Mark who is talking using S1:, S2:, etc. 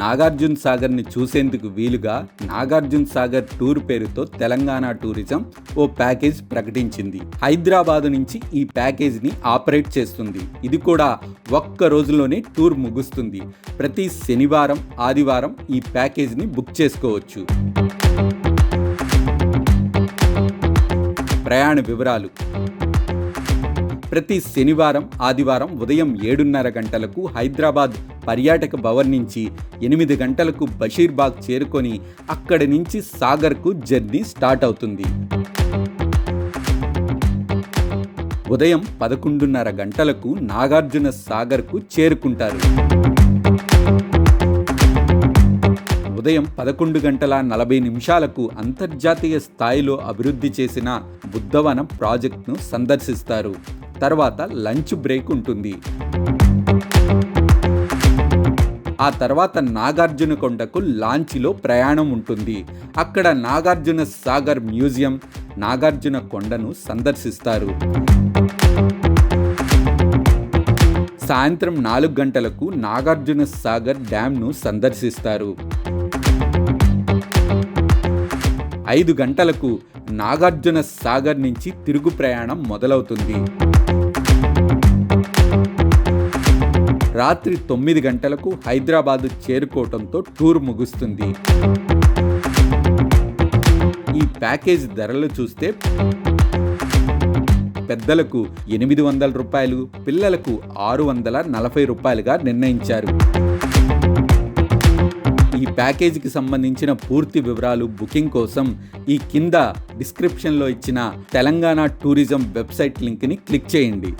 S1: నాగార్జున సాగర్ని చూసేందుకు వీలుగా నాగార్జున సాగర్ టూర్ పేరుతో తెలంగాణ టూరిజం ఓ ప్యాకేజ్ ప్రకటించింది. హైదరాబాద్ నుంచి ఈ ప్యాకేజ్ని ఆపరేట్ చేస్తుంది. ఇది కూడా ఒక్క రోజులోనే టూర్ ముగుస్తుంది. ప్రతి శనివారం, ఆదివారం ఈ ప్యాకేజ్ని బుక్ చేసుకోవచ్చు. ప్రయాణ వివరాలు: ప్రతి శనివారం, ఆదివారం ఉదయం 7:30 గంటలకు హైదరాబాద్ పర్యాటక భవన్ నుంచి 8 గంటలకు బషీర్బాగ్ చేరుకొని అక్కడి నుంచి సాగర్కు జర్నీ స్టార్ట్ అవుతుంది. ఉదయం 11:30 గంటలకు నాగార్జున సాగర్కు చేరుకుంటారు. ఉదయం 11:40 అంతర్జాతీయ స్థాయిలో అభివృద్ధి చేసిన బుద్ధవనం ప్రాజెక్టును సందర్శిస్తారు. తర్వాత లంచ్ బ్రేక్ ఉంటుంది. ఆ తర్వాత నాగార్జున కొండకు లాంచ్లో ప్రయాణం ఉంటుంది. అక్కడ నాగార్జున సాగర్ మ్యూజియం, నాగార్జున కొండను సందర్శిస్తారు. సాయంత్రం 4 గంటలకు నాగార్జున సాగర్ డ్యాంను సందర్శిస్తారు. 5 గంటలకు నాగార్జున సాగర్ నుంచి తిరుగు ప్రయాణం మొదలవుతుంది. రాత్రి 9 గంటలకు హైదరాబాద్ చేరుకోవడంతో టూర్ ముగుస్తుంది. ఈ ప్యాకేజ్ ధరలు చూస్తే పెద్దలకు ₹800, పిల్లలకు ₹640గా నిర్ణయించారు. ఈ ప్యాకేజీకి సంబంధించిన పూర్తి వివరాలు, బుకింగ్ కోసం ఈ కింద డిస్క్రిప్షన్లో ఇచ్చిన తెలంగాణ టూరిజం వెబ్సైట్ లింక్ని క్లిక్ చేయండి.